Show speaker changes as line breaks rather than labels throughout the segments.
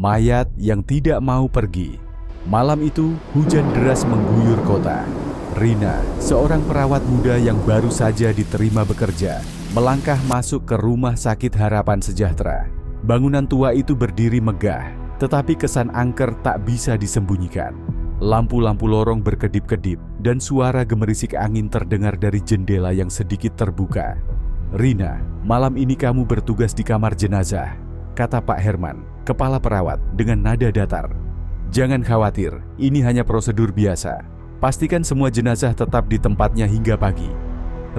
mayat yang tidak mau pergi. Malam itu, hujan deras mengguyur kota. Rina, seorang perawat muda yang baru saja diterima bekerja, melangkah masuk ke Rumah Sakit Harapan Sejahtera. Bangunan tua itu berdiri megah, tetapi kesan angker tak bisa disembunyikan. Lampu-lampu lorong berkedip-kedip dan suara gemerisik angin terdengar dari jendela yang sedikit terbuka. "Rina, malam ini kamu bertugas di kamar jenazah," kata Pak Herman, kepala perawat dengan nada datar. "Jangan khawatir, ini hanya prosedur biasa. Pastikan semua jenazah tetap di tempatnya hingga pagi."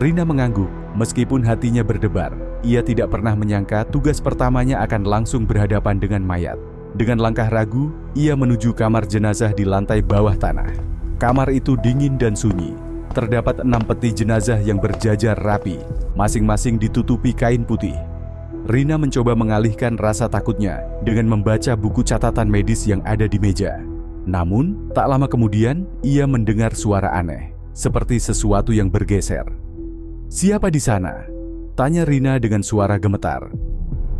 Rina mengangguk, meskipun hatinya berdebar. Ia tidak pernah menyangka tugas pertamanya akan langsung berhadapan dengan mayat. Dengan langkah ragu, ia menuju kamar jenazah di lantai bawah tanah. Kamar itu dingin dan sunyi. Terdapat 6 peti jenazah yang berjajar rapi, masing-masing ditutupi kain putih. Rina mencoba mengalihkan rasa takutnya dengan membaca buku catatan medis yang ada di meja. Namun, tak lama kemudian, ia mendengar suara aneh, seperti sesuatu yang bergeser. "Siapa di sana?" tanya Rina dengan suara gemetar.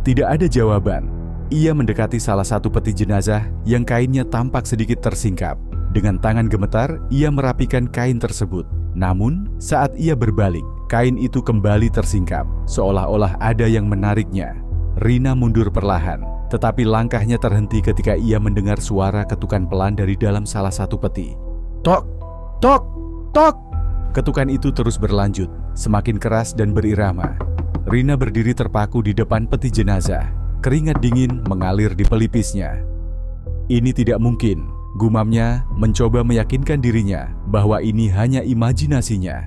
Tidak ada jawaban. Ia mendekati salah satu peti jenazah yang kainnya tampak sedikit tersingkap. Dengan tangan gemetar, ia merapikan kain tersebut. Namun, saat ia berbalik, kain itu kembali tersingkap, seolah-olah ada yang menariknya. Rina mundur perlahan, tetapi langkahnya terhenti ketika ia mendengar suara ketukan pelan dari dalam salah satu peti. "Tok! Tok! Tok!" Ketukan itu terus berlanjut, semakin keras dan berirama. Rina berdiri terpaku di depan peti jenazah. Keringat dingin mengalir di pelipisnya. "Ini tidak mungkin," gumamnya, mencoba meyakinkan dirinya bahwa ini hanya imajinasinya.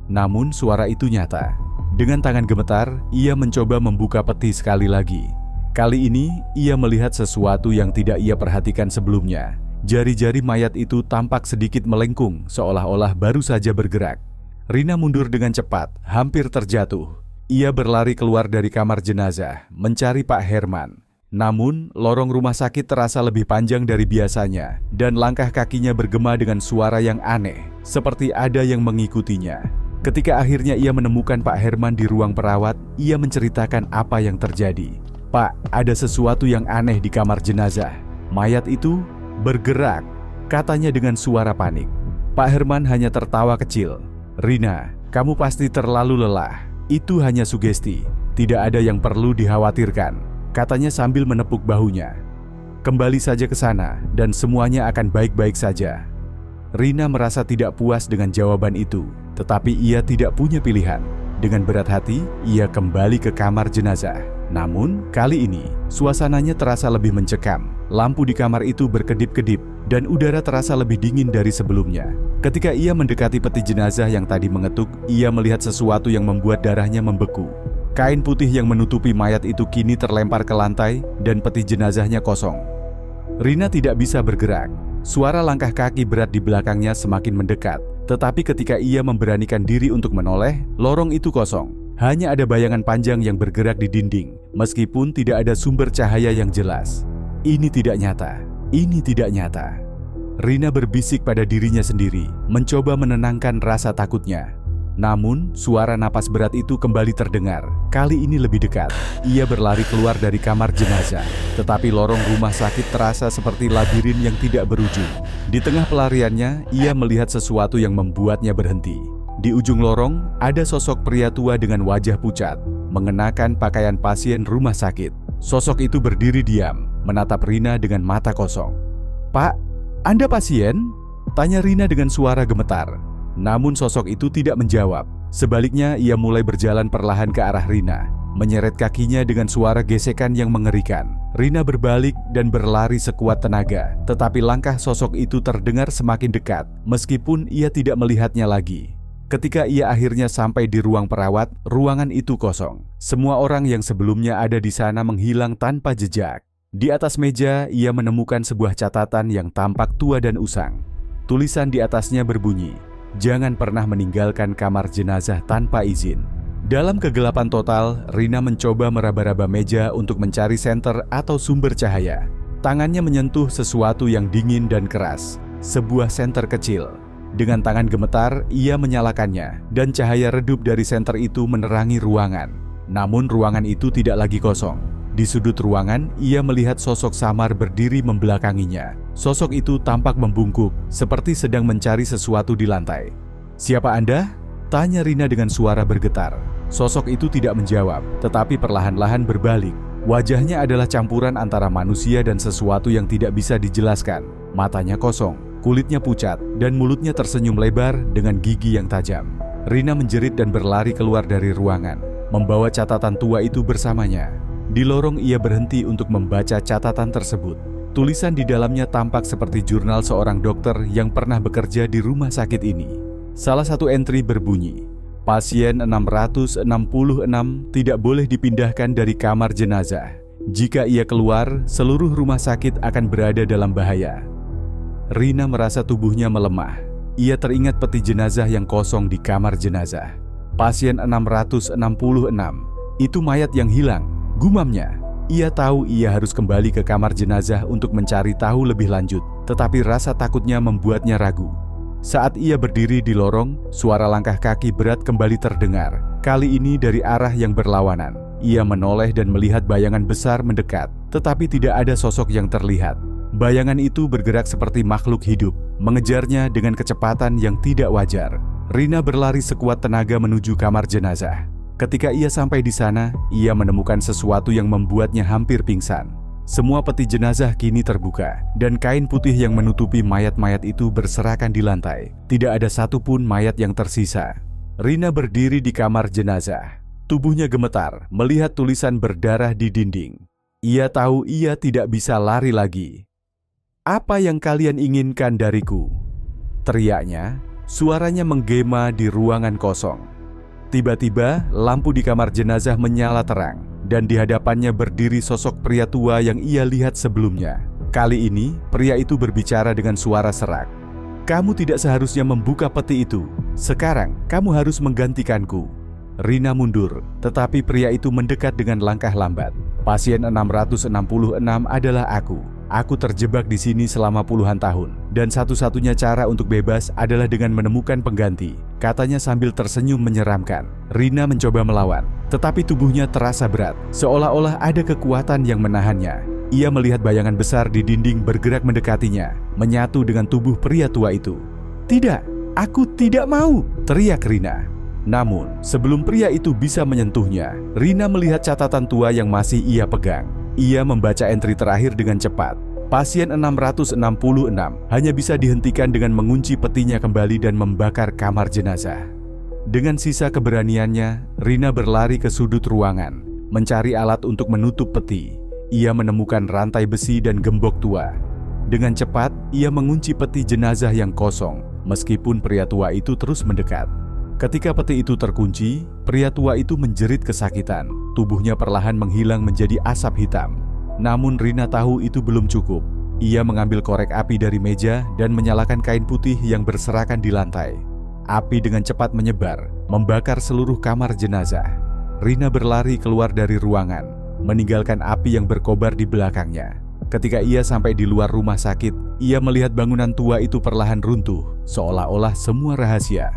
Namun suara itu nyata. Dengan tangan gemetar, ia mencoba membuka peti sekali lagi. Kali ini, ia melihat sesuatu yang tidak ia perhatikan sebelumnya. Jari-jari mayat itu tampak sedikit melengkung, seolah-olah baru saja bergerak. Rina mundur dengan cepat, hampir terjatuh. Ia berlari keluar dari kamar jenazah, mencari Pak Herman. Namun, lorong rumah sakit terasa lebih panjang dari biasanya, dan langkah kakinya bergema dengan suara yang aneh, seperti ada yang mengikutinya. Ketika akhirnya ia menemukan Pak Herman di ruang perawat, ia menceritakan apa yang terjadi. "Pak, ada sesuatu yang aneh di kamar jenazah. Mayat itu bergerak," katanya dengan suara panik. Pak Herman hanya tertawa kecil. "Rina, kamu pasti terlalu lelah. Itu hanya sugesti, tidak ada yang perlu dikhawatirkan," katanya sambil menepuk bahunya. "Kembali saja ke sana dan semuanya akan baik-baik saja." Rina merasa tidak puas dengan jawaban itu, tetapi ia tidak punya pilihan. Dengan berat hati, ia kembali ke kamar jenazah. Namun, kali ini, suasananya terasa lebih mencekam. Lampu di kamar itu berkedip-kedip, dan udara terasa lebih dingin dari sebelumnya. Ketika ia mendekati peti jenazah yang tadi mengetuk, ia melihat sesuatu yang membuat darahnya membeku. Kain putih yang menutupi mayat itu kini terlempar ke lantai, dan peti jenazahnya kosong. Rina tidak bisa bergerak. Suara langkah kaki berat di belakangnya semakin mendekat. Tetapi ketika ia memberanikan diri untuk menoleh, lorong itu kosong. Hanya ada bayangan panjang yang bergerak di dinding, meskipun tidak ada sumber cahaya yang jelas. "Ini tidak nyata. Ini tidak nyata." Rina berbisik pada dirinya sendiri, mencoba menenangkan rasa takutnya. Namun, suara napas berat itu kembali terdengar. Kali ini lebih dekat. Ia berlari keluar dari kamar jenazah, tetapi lorong rumah sakit terasa seperti labirin yang tidak berujung. Di tengah pelariannya, ia melihat sesuatu yang membuatnya berhenti. Di ujung lorong, ada sosok pria tua dengan wajah pucat, mengenakan pakaian pasien rumah sakit. Sosok itu berdiri diam, menatap Rina dengan mata kosong. "Pak, Anda pasien?" tanya Rina dengan suara gemetar. Namun sosok itu tidak menjawab. Sebaliknya, ia mulai berjalan perlahan ke arah Rina, menyeret kakinya dengan suara gesekan yang mengerikan. Rina berbalik dan berlari sekuat tenaga, tetapi langkah sosok itu terdengar semakin dekat, meskipun ia tidak melihatnya lagi. Ketika ia akhirnya sampai di ruang perawat, ruangan itu kosong. Semua orang yang sebelumnya ada di sana menghilang tanpa jejak. Di atas meja, ia menemukan sebuah catatan yang tampak tua dan usang. Tulisan di atasnya berbunyi, "Jangan pernah meninggalkan kamar jenazah tanpa izin." Dalam kegelapan total, Rina mencoba meraba-raba meja untuk mencari senter atau sumber cahaya. Tangannya menyentuh sesuatu yang dingin dan keras, sebuah senter kecil. Dengan tangan gemetar, ia menyalakannya, dan cahaya redup dari senter itu menerangi ruangan. Namun ruangan itu tidak lagi kosong. Di sudut ruangan, ia melihat sosok samar berdiri membelakanginya. Sosok itu tampak membungkuk, seperti sedang mencari sesuatu di lantai. "Siapa Anda?" tanya Rina dengan suara bergetar. Sosok itu tidak menjawab, tetapi perlahan-lahan berbalik. Wajahnya adalah campuran antara manusia dan sesuatu yang tidak bisa dijelaskan. Matanya kosong, kulitnya pucat, dan mulutnya tersenyum lebar dengan gigi yang tajam. Rina menjerit dan berlari keluar dari ruangan, membawa catatan tua itu bersamanya. Di lorong ia berhenti untuk membaca catatan tersebut. Tulisan di dalamnya tampak seperti jurnal seorang dokter yang pernah bekerja di rumah sakit ini. Salah satu entry berbunyi, "Pasien 666 tidak boleh dipindahkan dari kamar jenazah. Jika ia keluar, seluruh rumah sakit akan berada dalam bahaya." Rina merasa tubuhnya melemah. Ia teringat peti jenazah yang kosong di kamar jenazah. Pasien 666, itu mayat yang hilang. Gumamnya, ia tahu ia harus kembali ke kamar jenazah untuk mencari tahu lebih lanjut, tetapi rasa takutnya membuatnya ragu. Saat ia berdiri di lorong, suara langkah kaki berat kembali terdengar, kali ini dari arah yang berlawanan. Ia menoleh dan melihat bayangan besar mendekat, tetapi tidak ada sosok yang terlihat. Bayangan itu bergerak seperti makhluk hidup, mengejarnya dengan kecepatan yang tidak wajar. Rina berlari sekuat tenaga menuju kamar jenazah. Ketika ia sampai di sana, ia menemukan sesuatu yang membuatnya hampir pingsan. Semua peti jenazah kini terbuka, dan kain putih yang menutupi mayat-mayat itu berserakan di lantai. Tidak ada satupun mayat yang tersisa. Rina berdiri di kamar jenazah. Tubuhnya gemetar melihat tulisan berdarah di dinding. Ia tahu ia tidak bisa lari lagi. "Apa yang kalian inginkan dariku?" teriaknya. Suaranya menggema di ruangan kosong. Tiba-tiba, lampu di kamar jenazah menyala terang, dan di hadapannya berdiri sosok pria tua yang ia lihat sebelumnya. Kali ini, pria itu berbicara dengan suara serak. "Kamu tidak seharusnya membuka peti itu. Sekarang, kamu harus menggantikanku." Rina mundur, tetapi pria itu mendekat dengan langkah lambat. "Pasien 666 adalah aku. Aku terjebak di sini selama puluhan tahun, dan satu-satunya cara untuk bebas adalah dengan menemukan pengganti," katanya sambil tersenyum menyeramkan. Rina mencoba melawan, tetapi tubuhnya terasa berat, seolah-olah ada kekuatan yang menahannya. Ia melihat bayangan besar di dinding bergerak mendekatinya, menyatu dengan tubuh pria tua itu. "Tidak, aku tidak mau!" teriak Rina. Namun, sebelum pria itu bisa menyentuhnya, Rina melihat catatan tua yang masih ia pegang. Ia membaca entry terakhir dengan cepat. Pasien 666 hanya bisa dihentikan dengan mengunci petinya kembali dan membakar kamar jenazah. Dengan sisa keberaniannya, Rina berlari ke sudut ruangan, mencari alat untuk menutup peti. Ia menemukan rantai besi dan gembok tua. Dengan cepat, ia mengunci peti jenazah yang kosong, meskipun pria tua itu terus mendekat. Ketika peti itu terkunci, pria tua itu menjerit kesakitan. Tubuhnya perlahan menghilang menjadi asap hitam. Namun Rina tahu itu belum cukup. Ia mengambil korek api dari meja dan menyalakan kain putih yang berserakan di lantai. Api dengan cepat menyebar, membakar seluruh kamar jenazah. Rina berlari keluar dari ruangan, meninggalkan api yang berkobar di belakangnya. Ketika ia sampai di luar rumah sakit, ia melihat bangunan tua itu perlahan runtuh, seolah-olah semua rahasia.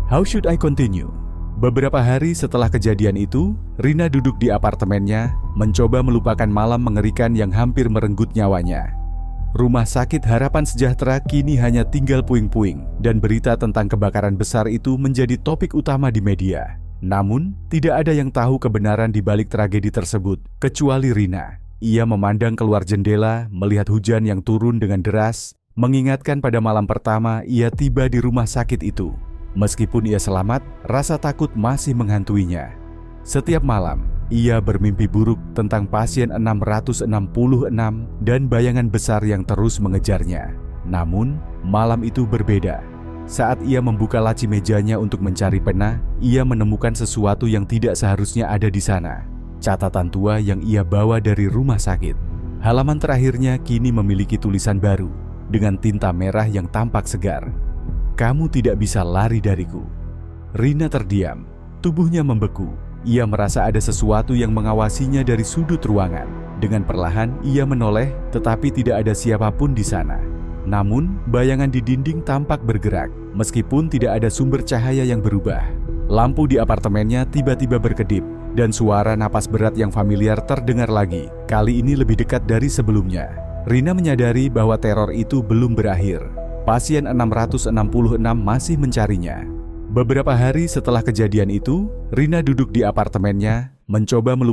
How should I continue? Beberapa hari setelah kejadian itu, Rina duduk di apartemennya, mencoba melupakan malam mengerikan yang hampir merenggut nyawanya. Rumah sakit Harapan Sejahtera kini hanya tinggal puing-puing, dan berita tentang kebakaran besar itu menjadi topik utama di media. Namun, tidak ada yang tahu kebenaran di balik tragedi tersebut, kecuali Rina. Ia memandang keluar jendela, melihat hujan yang turun dengan deras, mengingatkan pada malam pertama ia tiba di rumah sakit itu. Meskipun ia selamat, rasa takut masih menghantuinya. Setiap malam, ia bermimpi buruk tentang pasien 666 dan bayangan besar yang terus mengejarnya. Namun, malam itu berbeda. Saat ia membuka laci mejanya untuk mencari pena, ia menemukan sesuatu yang tidak seharusnya ada di sana. Catatan tua yang ia bawa dari rumah sakit. Halaman terakhirnya kini memiliki tulisan baru, dengan tinta merah yang tampak segar. "Kamu tidak bisa lari dariku." Rina terdiam, tubuhnya membeku. Ia merasa ada sesuatu yang mengawasinya dari sudut ruangan. Dengan perlahan, ia menoleh, tetapi tidak ada siapapun di sana. Namun, bayangan di dinding tampak bergerak, meskipun tidak ada sumber cahaya yang berubah. Lampu di apartemennya tiba-tiba berkedip, Dan suara napas berat yang familiar terdengar lagi, kali ini lebih dekat dari sebelumnya. Rina menyadari bahwa teror itu belum berakhir. Pasien 666 masih mencarinya. Beberapa hari setelah kejadian itu, Rina duduk di apartemennya, mencoba melupakan